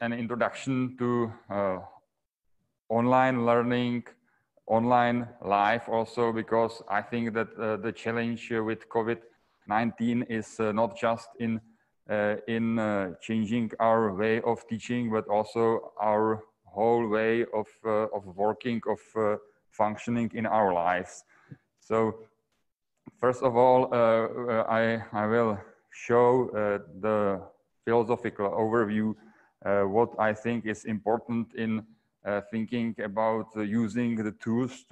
an introduction to online learning, online life also, because I think that the challenge with COVID-19 is not just in changing our way of teaching, but also our whole way of working, of functioning in our lives. So first of all, I will show the philosophical overview, what I think is important in thinking about using the tools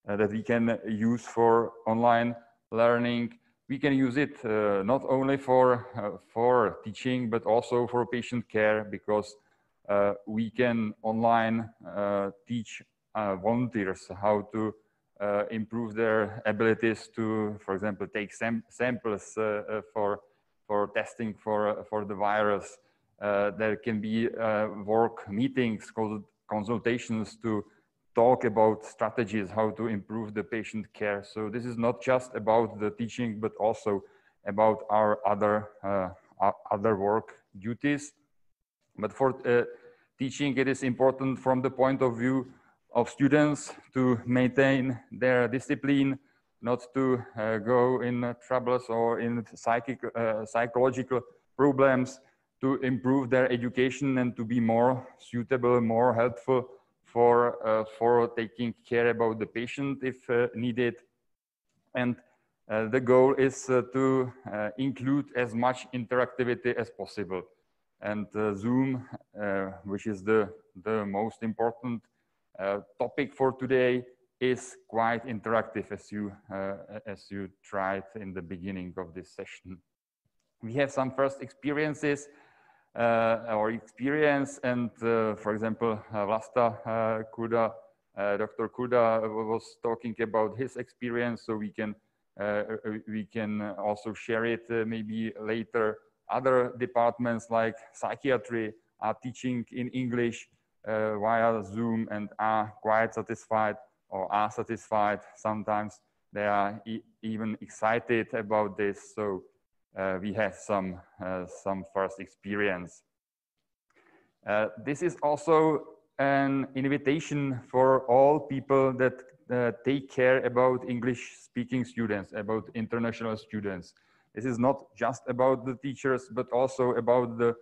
that we can use for online learning. We can use it not only for teaching, but also for patient care, because we can online teach volunteers how to improve their abilities to, for example, take samples for testing for the virus. There can be work meetings, consultations to talk about strategies, how to improve the patient care. So this is not just about the teaching, but also about our other work duties. But for teaching, it is important from the point of view of students to maintain their discipline, not to go in troubles or in psychological problems, to improve their education and to be more suitable, more helpful for taking care about the patient if needed. And the goal is to include as much interactivity as possible. And Zoom, which is the most important topic for today, is quite interactive, as you tried in the beginning of this session. We have some first experiences and for example, Vlasta Kuda, Dr. Kuda was talking about his experience, so we can also share it maybe later. Other departments like psychiatry are teaching in English via Zoom and are quite satisfied, or are satisfied. Sometimes they are even excited about this. So we have some first experience. This is also an invitation for all people that take care about English-speaking students, about international students. This is not just about the teachers, but also about the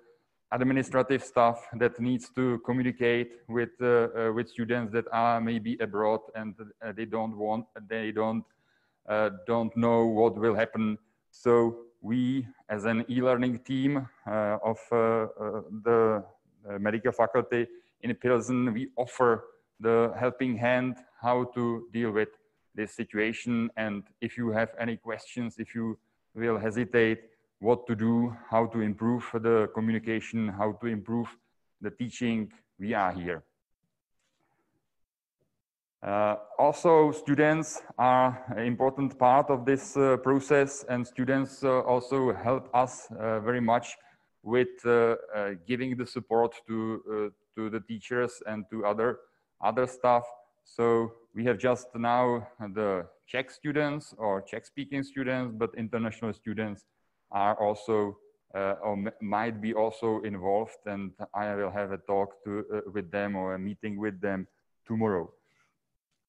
administrative staff that needs to communicate with students that are maybe abroad and they don't know what will happen. So we, as an e-learning team of the medical faculty in Pilsen, we offer the helping hand how to deal with this situation. And if you have any questions, if you will hesitate what to do, how to improve the communication, how to improve the teaching, we are here. Also, students are an important part of this process, and students also help us very much with giving the support to the teachers and to other staff. So we have just now the Czech students or Czech-speaking students, but international students are also or might be also involved, and I will have a talk with them or a meeting with them tomorrow.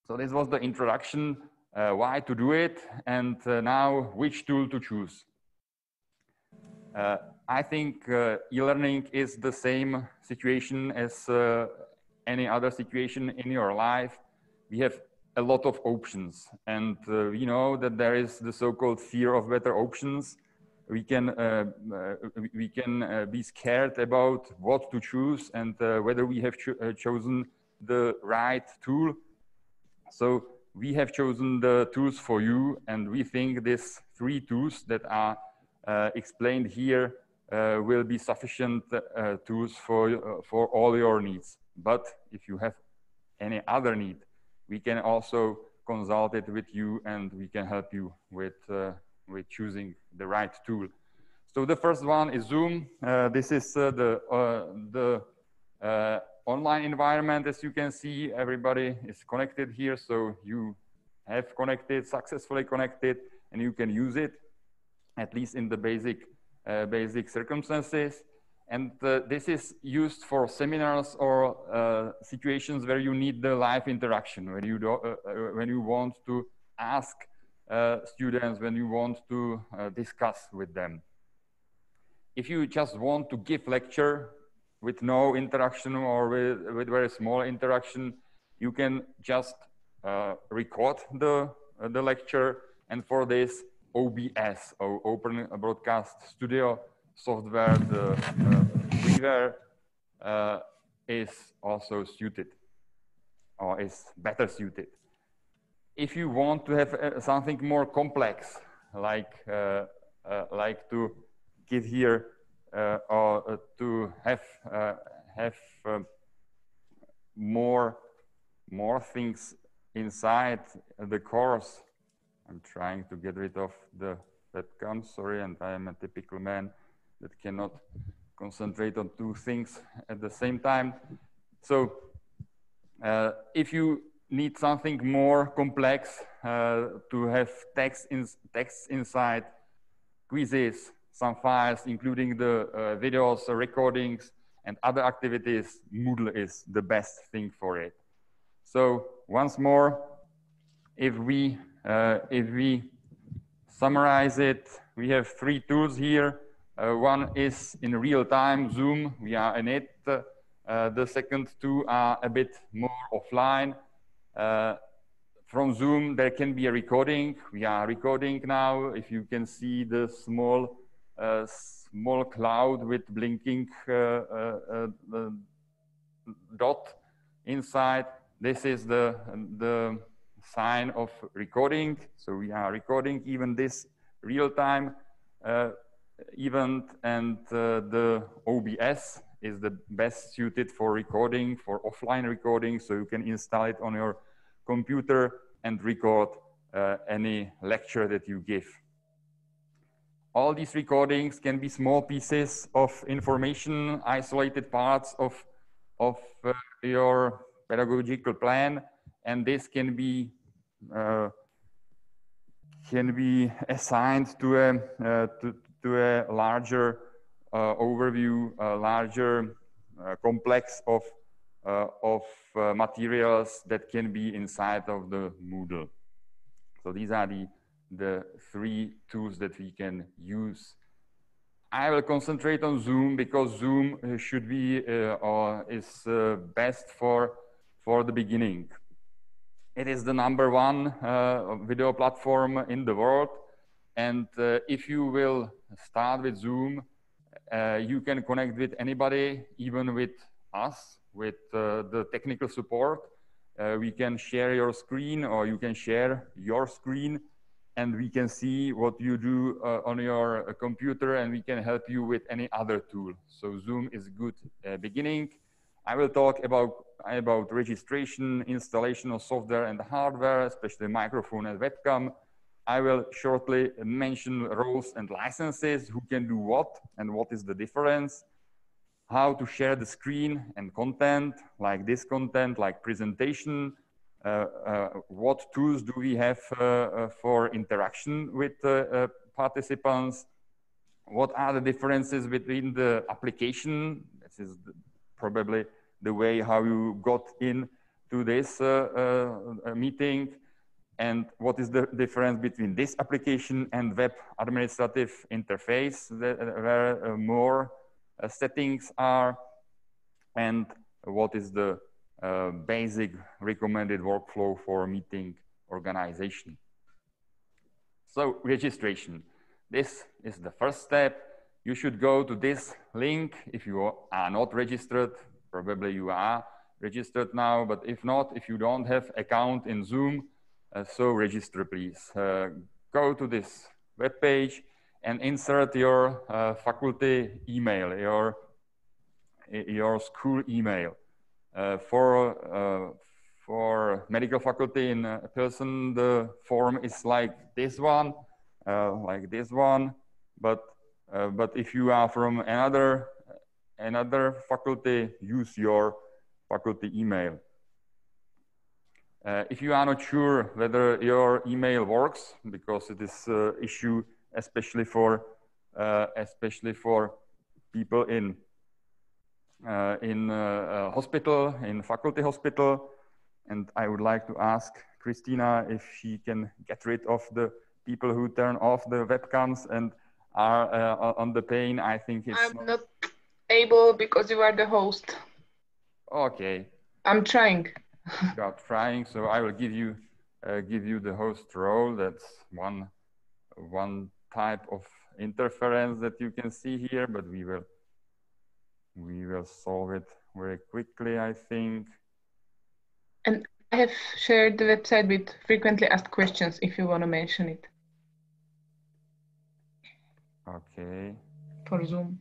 So this was the introduction, why to do it, and now which tool to choose. I think e-learning is the same situation as any other situation in your life. We have a lot of options, and we know that there is the so-called fear of better options. We can be scared about what to choose and whether we have chosen the right tool. So we have chosen the tools for you, and we think these 3 tools that are explained here will be sufficient tools for all your needs. But if you have any other need, we can also consult it with you, and we can help you with choosing the right tool. So the first one is Zoom. This is the online environment. As you can see, everybody is connected here. So you have successfully connected, and you can use it, at least in the basic circumstances. And this is used for seminars or situations where you need the live interaction, when you want to ask students, when you want to discuss with them. If you just want to give lecture with no interaction or with very small interaction, you can just record the lecture. And for this, OBS, or Open Broadcast Studio software, the freeware, is also suited, or is better suited. If you want to have something more complex, like to give here or to have more things inside the course. I'm trying to get rid of the webcam, sorry, and I am a typical man that cannot concentrate on two things at the same time. So if you need something more complex, to have text inside, quizzes, some files, including the videos, recordings, and other activities, Moodle is the best thing for it. So once more, if we summarize it, we have 3 tools here. One is in real time, Zoom, we are in it. The second 2 are a bit more offline. From Zoom, there can be a recording. We are recording now. If you can see the small cloud with blinking dot inside, this is the sign of recording. So we are recording even this real-time event, and the OBS is the best suited for recording, for offline recording. So you can install it on your computer and record any lecture that you give. All these recordings can be small pieces of information, isolated parts of your pedagogical plan, and this can be assigned to a larger overview, a larger complex of materials that can be inside of the Moodle. So these are the 3 tools that we can use. I will concentrate on Zoom because Zoom should be or is best for the beginning. It is the #1 video platform in the world, and if you will start with Zoom, you can connect with anybody, even with us, with the technical support. We can share your screen, or you can share your screen, and we can see what you do on your computer, and we can help you with any other tool. So Zoom is a good beginning. I will talk about registration, installation of software and hardware, especially microphone and webcam. I will shortly mention roles and licenses, who can do what and what is the difference, how to share the screen and content, like this content, like presentation, what tools do we have for interaction with participants, what are the differences between the application, this is probably the way how you got into this meeting, and what is the difference between this application and web administrative interface, where more settings are, and what is the basic recommended workflow for meeting organization. So registration, this is the first step. You should go to this link. If you are not registered, probably you are registered now, but if not, if you don't have account in Zoom, so register please. Go to this web page and insert your faculty email, your school email. For medical faculty in person, the form is like this one, but if you are from another faculty, use your faculty email. If you are not sure whether your email works, because it is an issue especially for people in in a hospital, in faculty hospital. And I would like to ask Christina if she can get rid of the people who turn off the webcams and are on the pain. I think it's I'm not able because you are the host. Okay. I'm trying. You are trying, so I will give you the host role. That's one type of interference that you can see here, but we will solve it very quickly, I think. And I have shared the website with frequently asked questions if you want to mention it. Okay. For Zoom.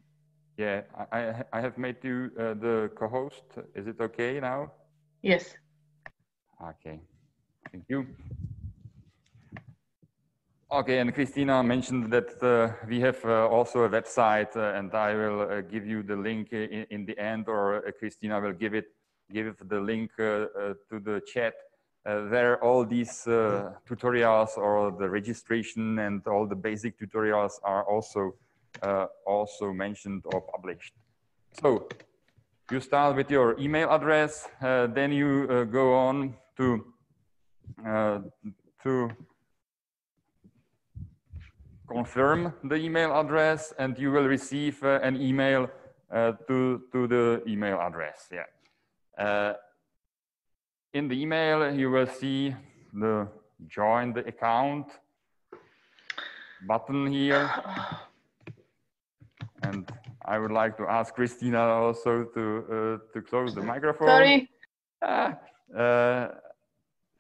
Yeah, I have made you the co-host. Is it okay now? Yes. Okay, thank you. Okay, and Christina mentioned that we have also a website, and I will give you the link in the end, or Christina will give the link to the chat. Where all these tutorials or the registration and all the basic tutorials are also mentioned or published. So you start with your email address, then you go on to confirm the email address, and you will receive an email to the email address. Yeah. In the email, you will see the join the account button here. And I would like to ask Christina also to close the microphone. Sorry.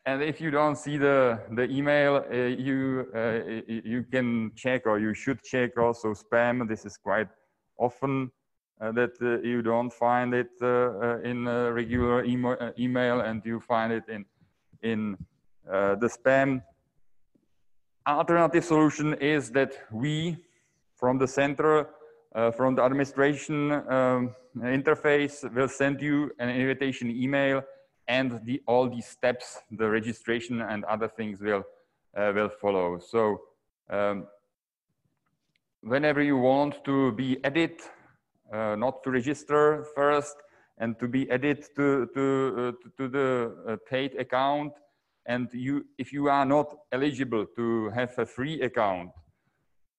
And if you don't see the email, you can check, or you should check also spam. This is quite often that you don't find it in a regular email, and you find it in the spam. Alternative solution is that we, from the center, from the administration interface, will send you an invitation email, and all these steps, the registration and other things will follow. So whenever you want to be added, not to register first, and to be added to the paid account, and if you are not eligible to have a free account,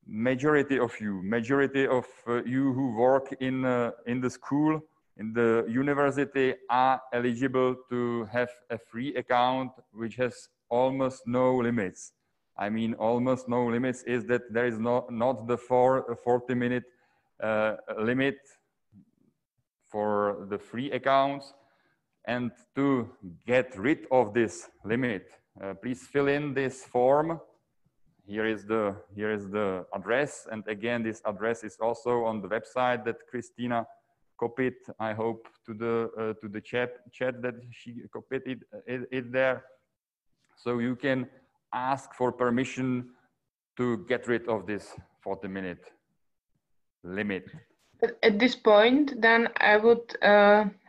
majority of you who work in the school, in the university, are eligible to have a free account which has almost no limits. I mean, almost no limits is that there is not the 40-minute limit for the free accounts. And to get rid of this limit, please fill in this form. Here is the address, and again, this address is also on the website that Christina copied. I hope to the chat that she copied it there. So you can ask for permission to get rid of this 40-minute limit. At this point, then I would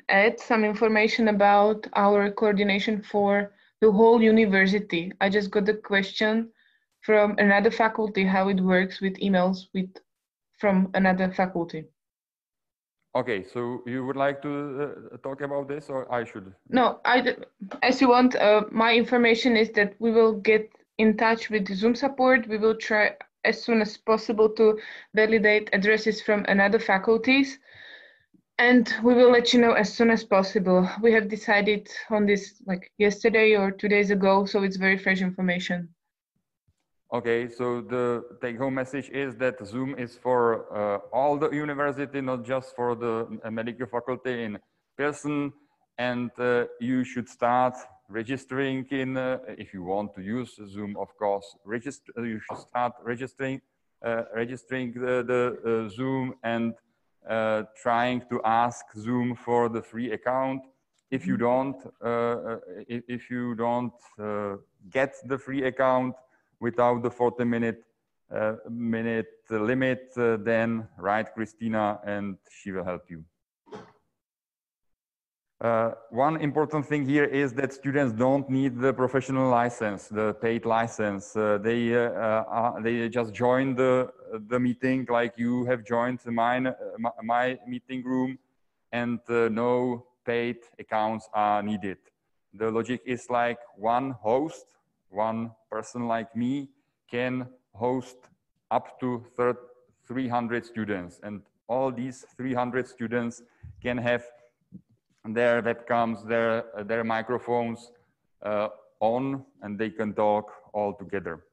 add some information about our coordination for the whole university. I just got a question from another faculty, how it works with emails from another faculty. Okay, so you would like to talk about this, or I should? No, as you want. My information is that we will get in touch with Zoom support. We will try as soon as possible to validate addresses from another faculties, and we will let you know as soon as possible. We have decided on this like yesterday or 2 days ago, so it's very fresh information. Okay, so the take-home message is that Zoom is for all the university, not just for the medical faculty in person, and you should start registering if you want to use Zoom, of course. You should start registering the Zoom and trying to ask Zoom for the free account. If you don't, get the free account without the 40-minute limit, then write Christina and she will help you. One important thing here is that students don't need the professional license, the paid license. They just join the meeting like you have joined my meeting room, and no paid accounts are needed. The logic is like one host, one person like me can host up to 300 students, and all these 300 students can have their webcams, their microphones on, and they can talk all together.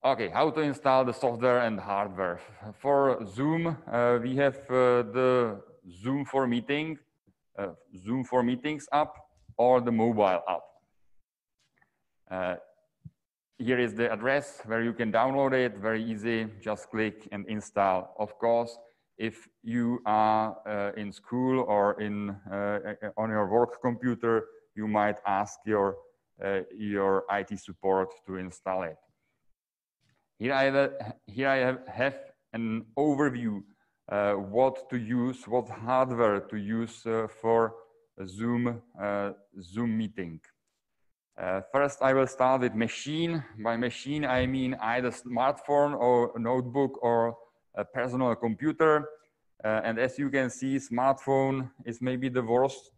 Okay, how to install the software and hardware. For Zoom, we have the Zoom for Meetings app or the mobile app. Here is the address where you can download it, very easy, just click and install. Of course, if you are in school or on your work computer, you might ask your IT support to install it. Here I have an overview what to use, what hardware to use for a Zoom meeting. First, I will start with machine. By machine, I mean either smartphone or a notebook or a personal computer. And as you can see, smartphone is maybe the worst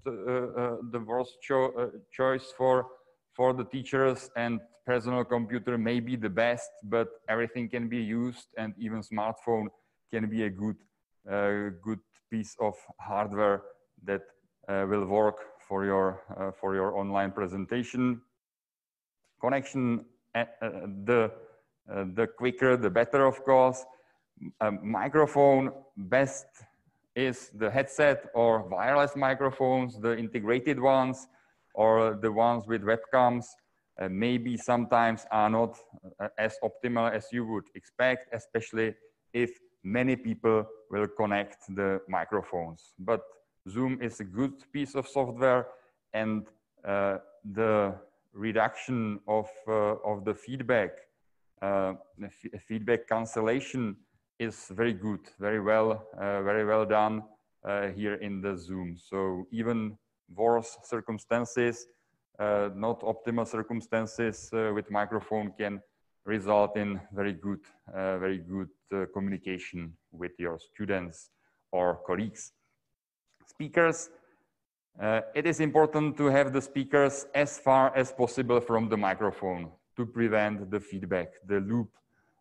choice for the teachers, and personal computer may be the best, but everything can be used, and even smartphone can be a good piece of hardware that will work for your online presentation. Connection, the quicker, the better, of course. Microphone, best is the headset or wireless microphones, the integrated ones, or the ones with webcams. Maybe sometimes are not as optimal as you would expect, especially if many people will connect the microphones. But Zoom is a good piece of software, and the reduction of the feedback cancellation is very good, very well done here in the Zoom. So even worse circumstances, not optimal circumstances with microphone can result in very good communication with your students or colleagues. Speakers. It is important to have the speakers as far as possible from the microphone to prevent the feedback, the loop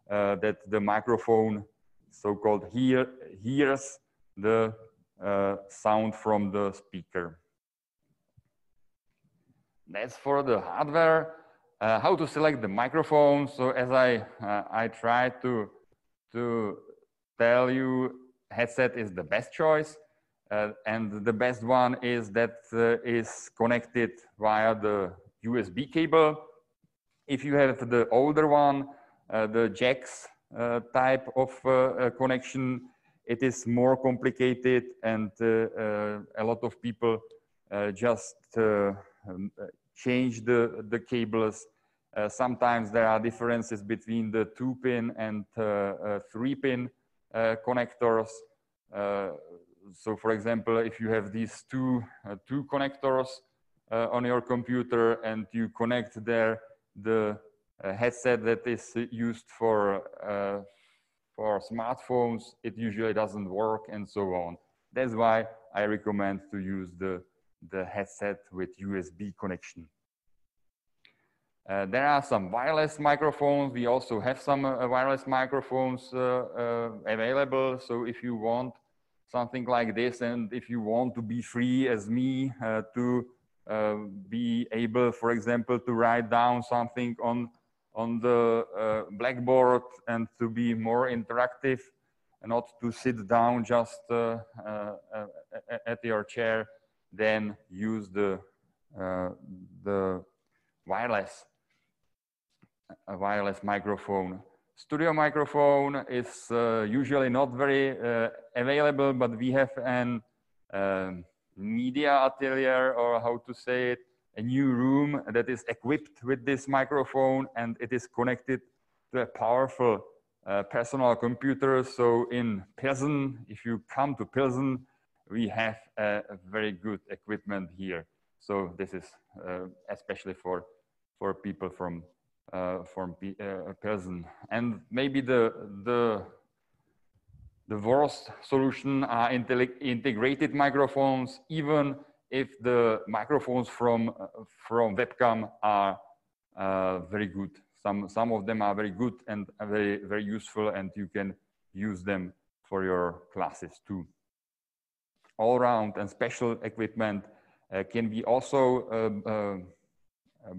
that the microphone, so-called, hears the sound from the speaker. That's for the hardware. How to select the microphone. So as I tried to tell you, headset is the best choice. And the best one is that is connected via the USB cable. If you have the older one, the jacks type of connection, it is more complicated, and a lot of people just change the cables. Sometimes there are differences between the 2-pin and 3-pin connectors. So for example, if you have these two connectors on your computer and you connect there the headset that is used for smartphones, it usually doesn't work, and so on. That's why I recommend to use the headset with USB connection. There are some wireless microphones. We also have some wireless microphones available. So if you want something like this, and if you want to be free as me, to be able, for example, to write down something on the blackboard and to be more interactive, and not to sit down just at your chair, then use the wireless microphone. Studio microphone is usually not very available, but we have an media atelier, or how to say it, a new room that is equipped with this microphone, and it is connected to a powerful personal computer. So in Pilsen, if you come to Pilsen, we have a very good equipment here. So this is especially for people from Pilsen. And maybe the The worst solution are integrated microphones, even if the microphones from Webcam are very good. Some of them are very good and very useful, and you can use them for your classes too. All-round and special equipment can be also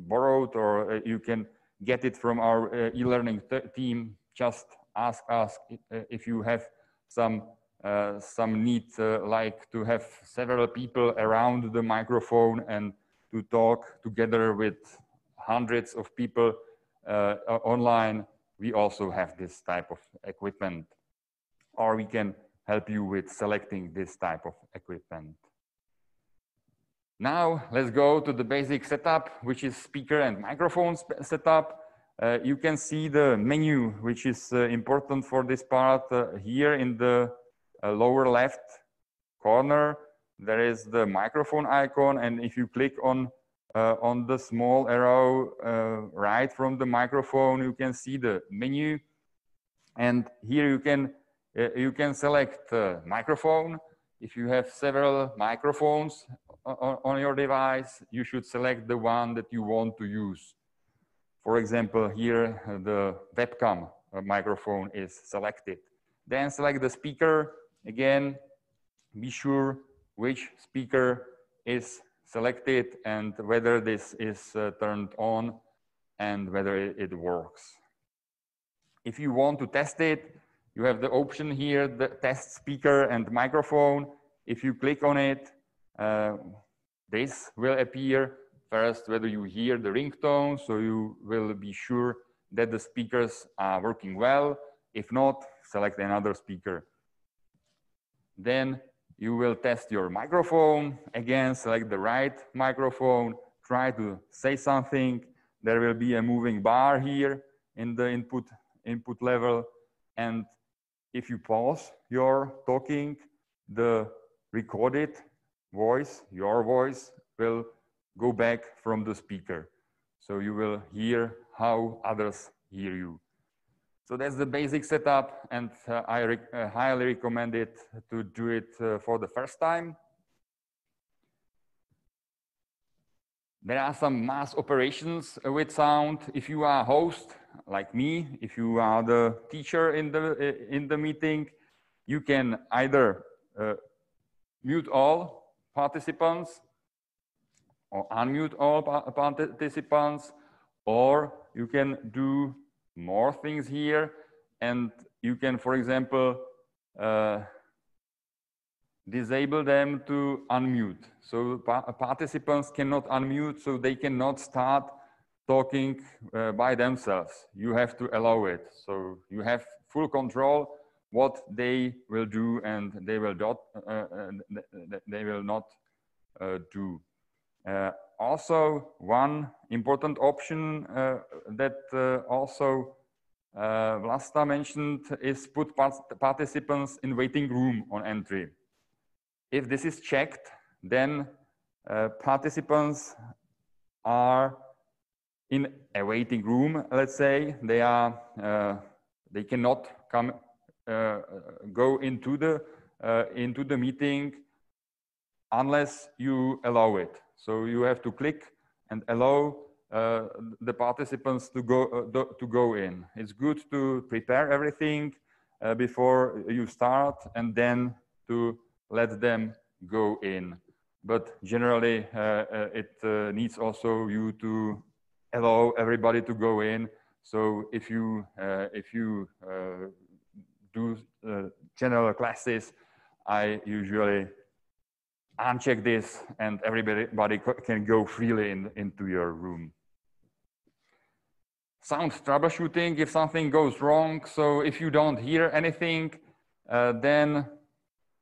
borrowed, or you can get it from our e-learning team. Just ask us if you have some need, like to have several people around the microphone and to talk together with hundreds of people online. We also have this type of equipment, or we can help you with selecting this type of equipment. Now let's go to the basic setup, which is speaker and microphone setup. You can see the menu, which is important for this part. Here in the lower left corner, there is the microphone icon, and if you click on the small arrow right from the microphone, you can see the menu, and here you can select microphone. If you have several microphones on your device, you should select the one that you want to use. For example, here the Webcam microphone is selected. Then select the speaker. Again, be sure which speaker is selected and whether this is turned on and whether it works. If you want to test it, you have the option here, the test speaker and microphone. If you click on it, this will appear. First, whether you hear the ringtone, so you will be sure that the speakers are working well. If not, select another speaker. Then you will test your microphone. Again, select the right microphone. Try to say something. There will be a moving bar here in the input level. And if you pause your talking, the recorded voice, your voice, will go back from the speaker. So you will hear how others hear you. So that's the basic setup, and I highly recommend it to do it for the first time. There are some mass operations with sound. If you are a host, like me, if you are the teacher in the meeting, you can either mute all participants or unmute all participants, or you can do more things here, and you can, for example, disable them to unmute. So participants cannot unmute, so they cannot start talking by themselves. You have to allow it. So you have full control what they will do and they will not do. Also, one important option that also Vlasta mentioned is put participants in waiting room on entry. If this is checked, then participants are in a waiting room. Let's say they cannot come go into the meeting unless you allow it. So you have to click and allow the participants to go in. It's good to prepare everything before you start and then to let them go in. But generally, it needs also you to allow everybody to go in. So if you do general classes, I usually uncheck this and everybody can go freely into your room. Sound troubleshooting, if something goes wrong. So if you don't hear anything, then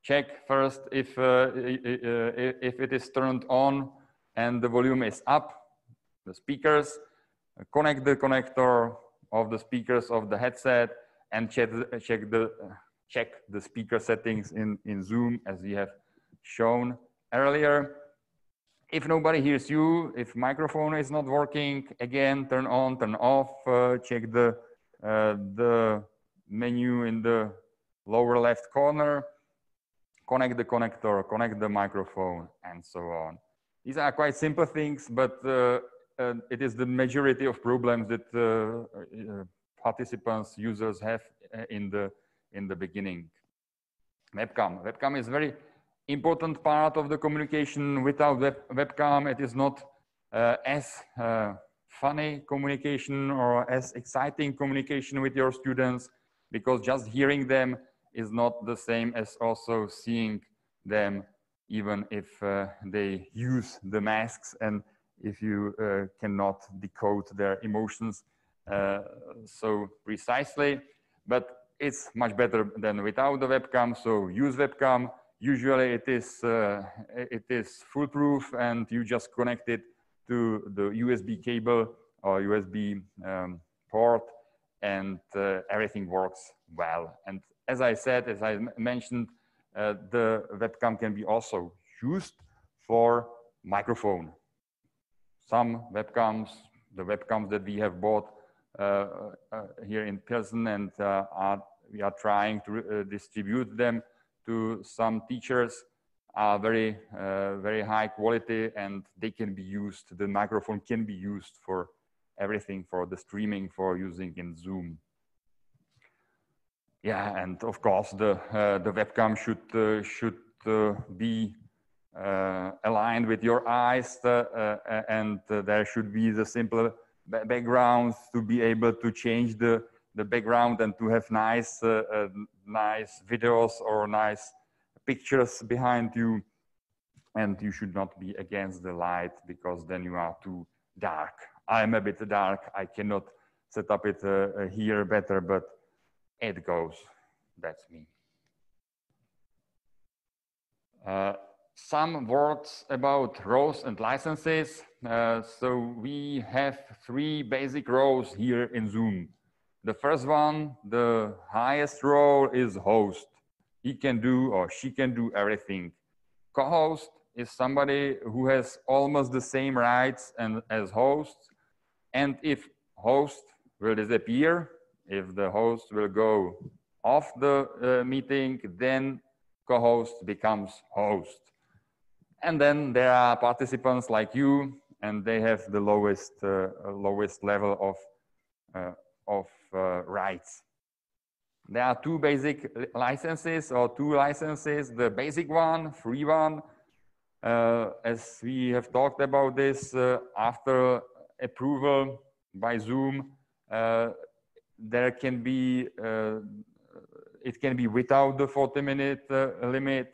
check first if it is turned on and the volume is up, the speakers. Connect the connector of the speakers of the headset and check the speaker settings in Zoom, as we have shown earlier. If nobody hears you, if microphone is not working, again, turn on, turn off, check the menu in the lower left corner, connect the connector, connect the microphone, and so on. These are quite simple things, but it is the majority of problems that participants, users have in the beginning. Webcam. Webcam is very important part of the communication. Without webcam, it is not as funny communication or as exciting communication with your students, because just hearing them is not the same as also seeing them, even if they use the masks and if you cannot decode their emotions so precisely. But it's much better than without the webcam, so use webcam. Usually it is foolproof, and you just connect it to the USB cable or USB port, and everything works well. And as I said, as I mentioned, the webcam can be also used for microphone. Some webcams, the webcams that we have bought here in person, and we are trying to distribute them to some teachers, are very high quality, and they can be used. The microphone can be used for everything, for the streaming, for using in Zoom. Yeah, and of course the webcam should be aligned with your eyes, and there should be the simple backgrounds to be able to change the background and to have nice nice videos or nice pictures behind you. And you should not be against the light, because then you are too dark. I'm a bit dark. I cannot set up it here better, but it goes. That's me. Some words about roles and licenses. So we have 3 basic roles here in Zoom. The first one, the highest role, is host. He can do or she can do everything. Co-host is somebody who has almost the same rights as host. And if host will disappear, if the host will go off the meeting, then co-host becomes host. And then there are participants like you, and they have the lowest level of rights. There are 2 basic licenses, or 2 licenses. The basic one, free one, as we have talked about this, after approval by Zoom, there can be it can be without the 40-minute limit,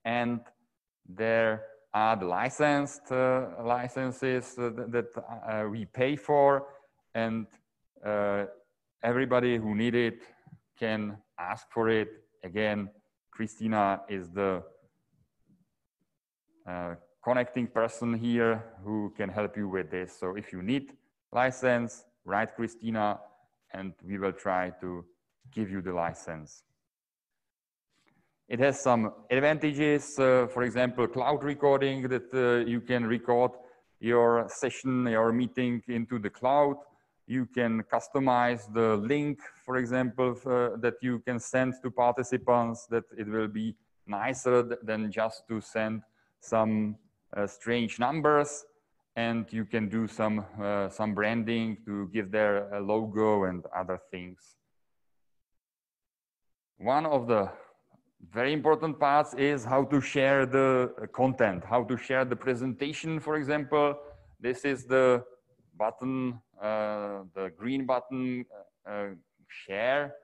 and there are the licensed licenses that we pay for, and everybody who need it can ask for it. Again, Christina is the connecting person here who can help you with this. So if you need license, write Christina, and we will try to give you the license. It has some advantages, for example, cloud recording, that you can record your session, your meeting into the cloud. You can customize the link, for example, that you can send to participants, that it will be nicer than just to send some strange numbers. And you can do some branding to give their logo and other things. One of the very important parts is how to share the content, how to share the presentation, for example. This is the button, the green button, share.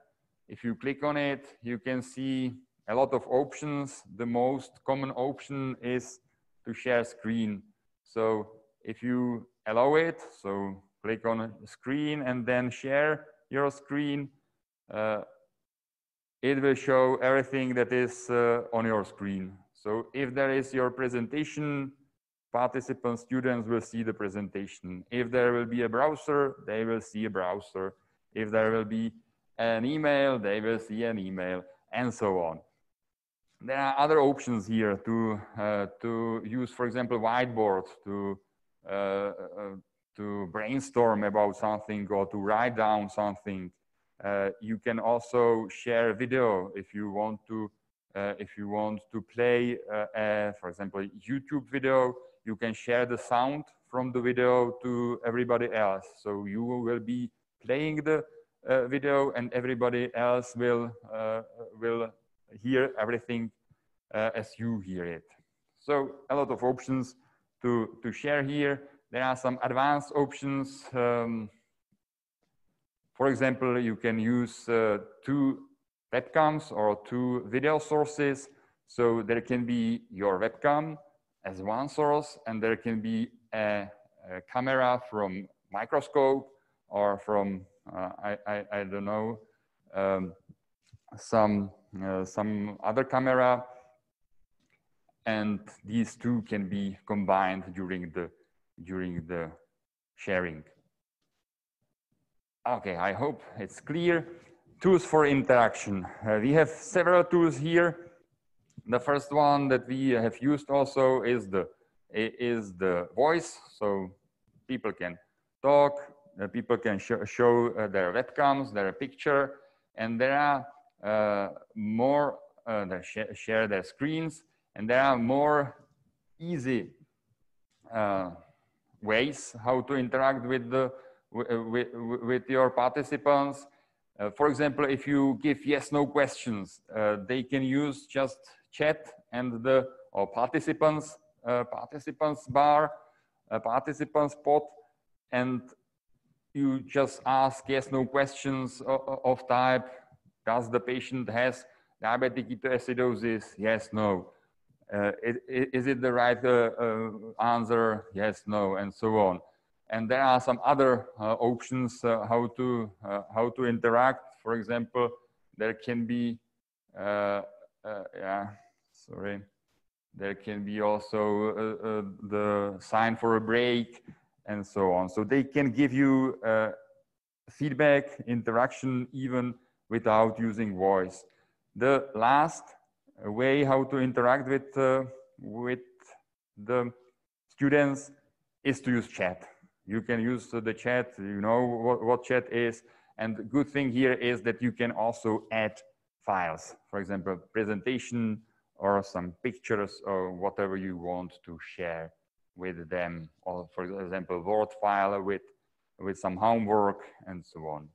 If you click on it, you can see a lot of options. The most common option is to share screen. So if you allow it, so click on a screen and then share your screen, it will show everything that is on your screen. So if there is your presentation, participants, students will see the presentation. If there will be a browser, they will see a browser. If there will be an email, they will see an email, and so on. There are other options here to use, for example, whiteboard to brainstorm about something or to write down something. You can also share video if you want to play, for example, YouTube video. You can share the sound from the video to everybody else. So you will be playing the video, and everybody else will hear everything as you hear it. So a lot of options to share here. There are some advanced options. For example, you can use 2 webcams or 2 video sources. So there can be your webcam as one source, and there can be a camera from microscope or from I don't know, some other camera, and these 2 can be combined during the sharing. Okay, I hope it's clear. Tools for interaction. We have several tools here. The first one that we have used also is the voice. So people can talk, people can show their webcams, their picture, and there are more that share their screens, and there are more easy ways how to interact with your participants. For example, if you give yes/no questions, they can use just chat and the participants bar, participants pod, and you just ask yes/no questions of type: does the patient has diabetic ketoacidosis? Yes, no. Is it the right answer? Yes, no, and so on. And there are some other options how to interact. For example, there can be there can be also the sign for a break and so on. So they can give you feedback, interaction, even without using voice. The last way how to interact with the students is to use chat. You can use the chat, you know what chat is. And the good thing here is that you can also add files, for example, presentation or some pictures or whatever you want to share with them. Or for example, Word file with some homework and so on.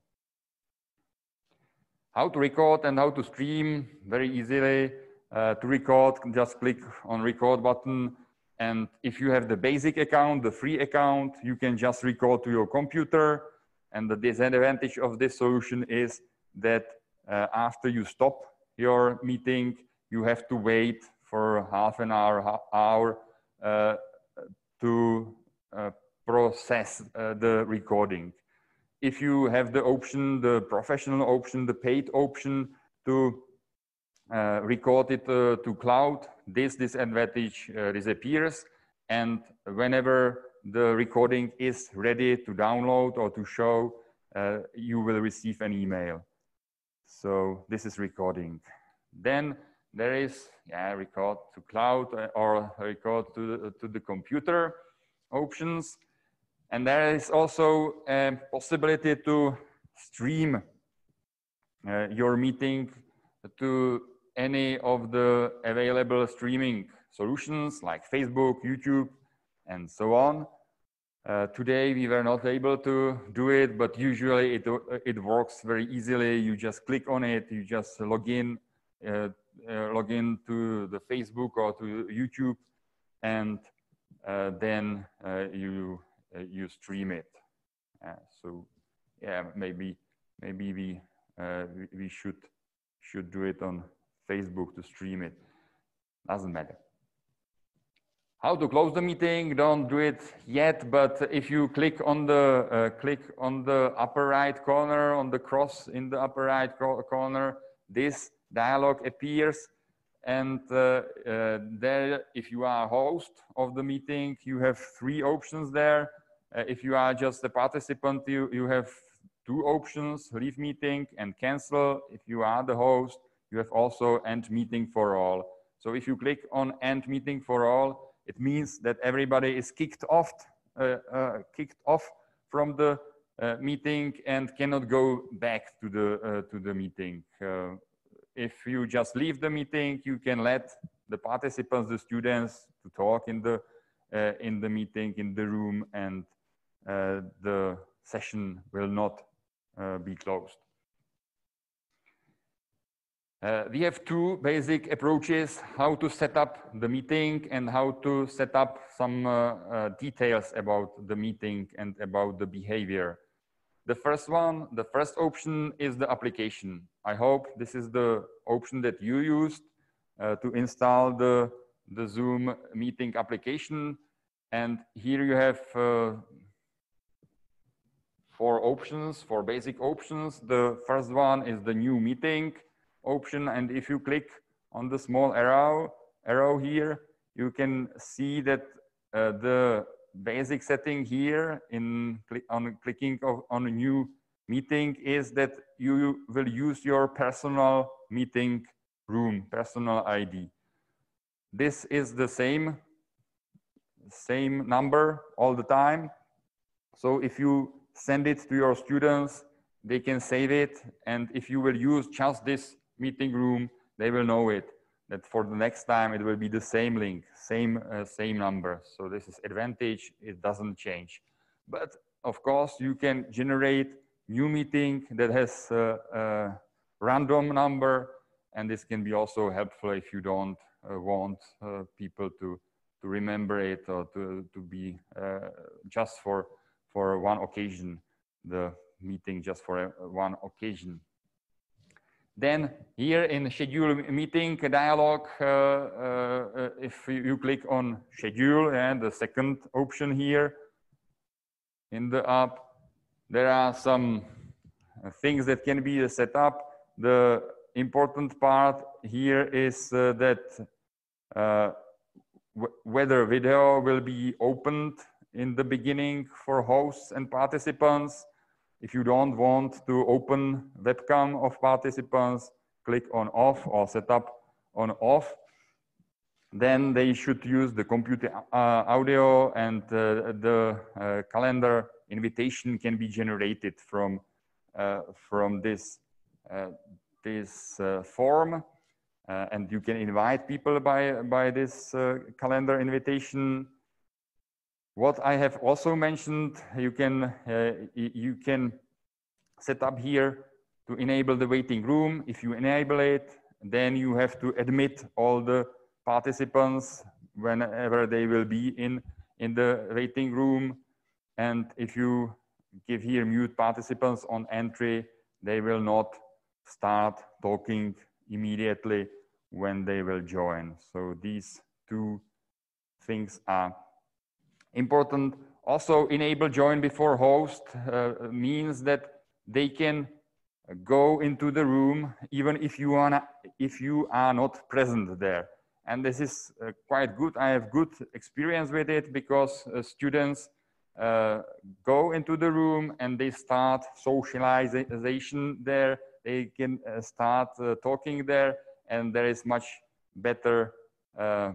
How to record and how to stream very easily. To record, just click on record button. And if you have the basic account, the free account, you can just record to your computer. And the disadvantage of this solution is that after you stop your meeting, you have to wait for half an hour to process the recording. If you have the option, the professional option, the paid option to record it to cloud, this disadvantage disappears, and whenever the recording is ready to download or to show, you will receive an email. So this is recording. Then there is record to cloud or record to the computer options, and there is also a possibility to stream your meeting to any of the available streaming solutions like Facebook, YouTube, and so on. Today we were not able to do it, but usually it works very easily. You just click on it, you just log in to the Facebook or to YouTube, and then you stream it. So yeah, maybe we should do it on Facebook to stream it. Doesn't matter. How to close the meeting? Don't do it yet, but if you click on the upper right corner, on the cross in the upper right corner, this dialog appears, and there, if you are host of the meeting, you have 3 options there. If you are just a participant, you have 2 options: leave meeting and cancel. If you are the host, you have also end meeting for all. So if you click on end meeting for all, it means that everybody is kicked off from the meeting and cannot go back to the meeting. If you just leave the meeting, you can let the participants, the students, to talk in the meeting, in the room, and the session will not be closed. We have two basic approaches how to set up the meeting and how to set up some details about the meeting and about the behavior. The first option is the application. I hope this is the option that you used to install the Zoom meeting application. And here you have four basic options. The first one is the new meeting option. And if you click on the small arrow here, you can see that the basic setting here on clicking on a new meeting is that you will use your personal meeting room, personal ID. This is the same number all the time. So if you send it to your students, they can save it. And if you will use just this meeting room, they will know it, that for the next time it will be the same link, same number. So this is advantage, it doesn't change. But of course you can generate new meeting that has a random number, and this can be also helpful if you don't want people to remember it or to be just for one occasion, the meeting just for one occasion. Then here in schedule meeting dialog, if you click on schedule and the second option here in the app, there are some things that can be set up. The important part here is that whether video will be opened in the beginning for hosts and participants. If you don't want to open webcam of participants, click on off or set up on off. Then they should use the computer audio, and the calendar invitation can be generated from this form. And you can invite people by this calendar invitation. What I have also mentioned, you can set up here to enable the waiting room. If you enable it, then you have to admit all the participants whenever they will be in the waiting room. And if you give here mute participants on entry, they will not start talking immediately when they will join. So these two things are important. Also, enable join before host means that they can go into the room even if you are not present there. And this is quite good. I have good experience with it because students go into the room and they start socialization there. They can start talking there, and there is much better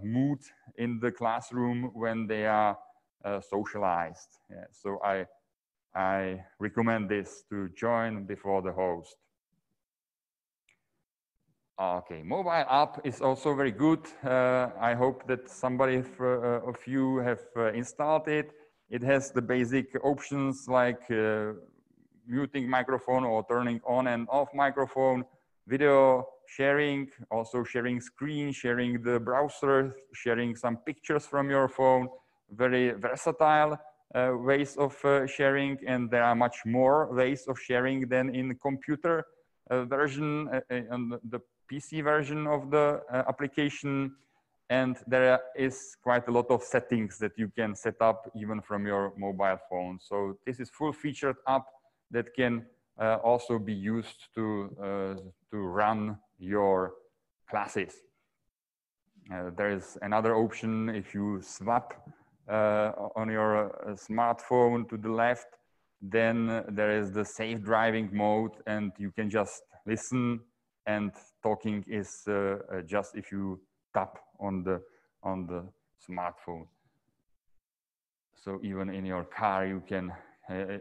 mood in the classroom when they are socialized. Yeah, so I recommend this to join before the host. Okay, mobile app is also very good. I hope that somebody of you have installed it. It has the basic options like muting microphone or turning on and off microphone, video sharing, also sharing screen, sharing the browser, sharing some pictures from your phone. Very versatile ways of sharing, and there are much more ways of sharing than in the computer version and the PC version of the application. And there is quite a lot of settings that you can set up even from your mobile phone. So this is full-featured app that can also be used to run your classes. There is another option if you swap on your smartphone to the left, then there is the safe driving mode, and you can just listen, and talking is just if you tap on the smartphone. So even in your car, you can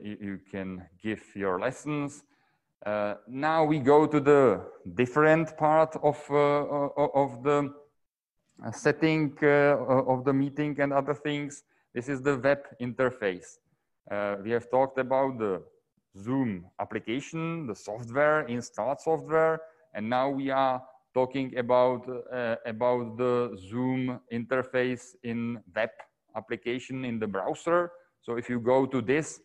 you can give your lessons. Now we go to the different part of the setting of the meeting and other things. This is the web interface. We have talked about the Zoom application, the software, installed software, and now we are talking about the Zoom interface in web application in the browser. So if you go to this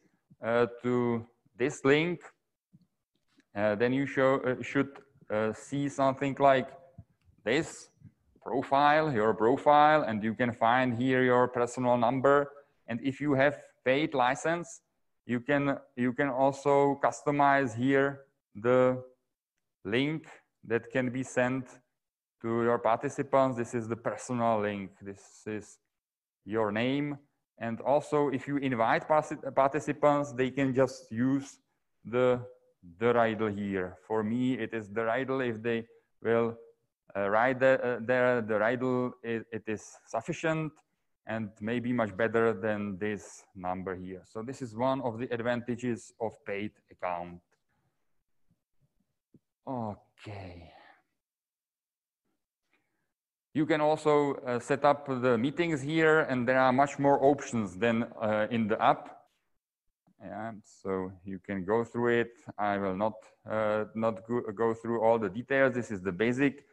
link, then you should see something like this profile, your profile, and you can find here your personal number. And if you have paid license, you can also customize here the link that can be sent to your participants. This is the personal link. This is your name. And also, if you invite participants, they can just use the riddle here. For me, it is the riddle. If they will write the riddle, it is sufficient and maybe much better than this number here. So this is one of the advantages of paid account. Okay. You can also set up the meetings here, and there are much more options than in the app. Yeah, so you can go through it. I will not go through all the details. This is the basic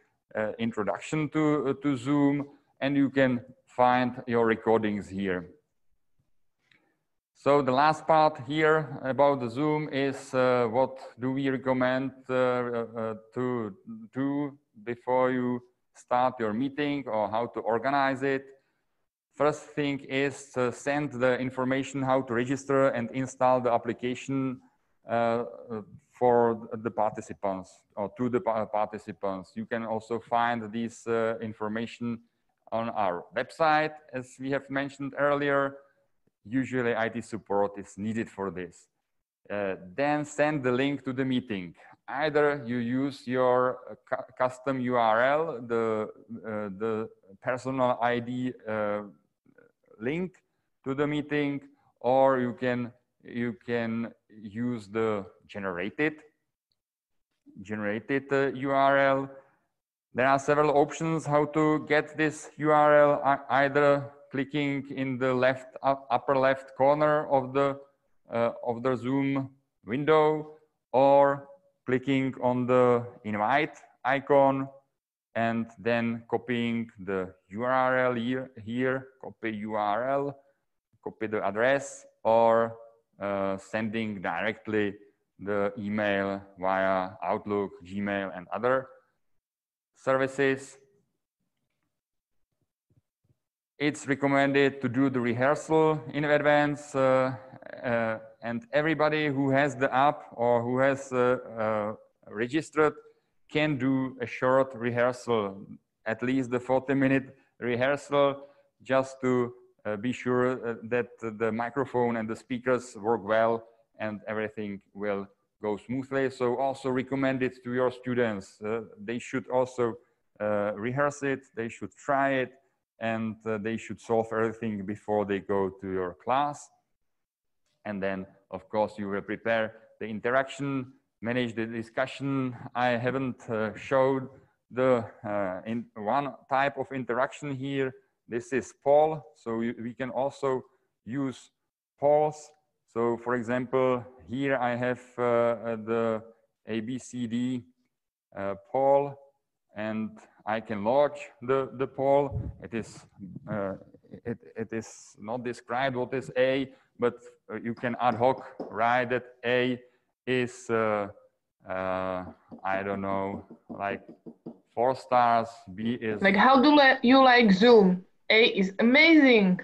introduction to Zoom, and you can find your recordings here. So the last part here about the Zoom is what do we recommend to do before you start your meeting, or how to organize it. First thing is to send the information how to register and install the application for the participants, or to the participants. You can also find this information on our website, as we have mentioned earlier. Usually IT support is needed for this. Then send the link to the meeting. Either you use your custom URL, the personal ID link to the meeting, or you can use the generated URL. There are several options how to get this URL, either clicking in the upper left corner of the Zoom window, or clicking on the invite icon and then copying the URL here, copy URL, copy the address, or sending directly the email via Outlook, Gmail, and other services. It's recommended to do the rehearsal in advance, and everybody who has the app or who has registered can do a short rehearsal, at least the 40-minute rehearsal, just to be sure that the microphone and the speakers work well and everything will go smoothly. So also recommend it to your students. They should also rehearse it, they should try it, and they should solve everything before they go to your class. And then, of course, you will prepare the interaction, manage the discussion. I haven't showed the in one type of interaction here. This is poll, so we can also use polls. So, for example, here I have the ABCD poll, and I can launch the poll. It is not described what is A, but you can ad hoc write that A is I don't know, like 4 stars. B is like, how do you like Zoom? A is amazing.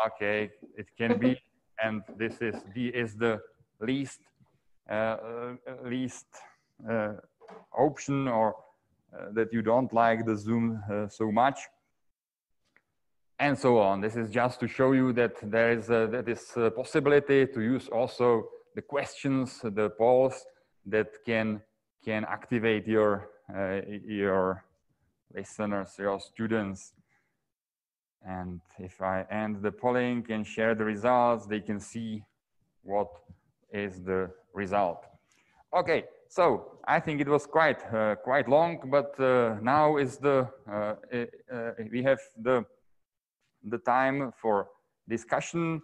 Okay, it can be, and this is B is the least option, or that you don't like the Zoom so much, and so on. This is just to show you that there is a possibility to use also the questions, the polls that can activate your listeners, your students. And if I end the polling and share the results, they can see what is the result. Okay, so I think it was quite long, but now is we have the time for discussion.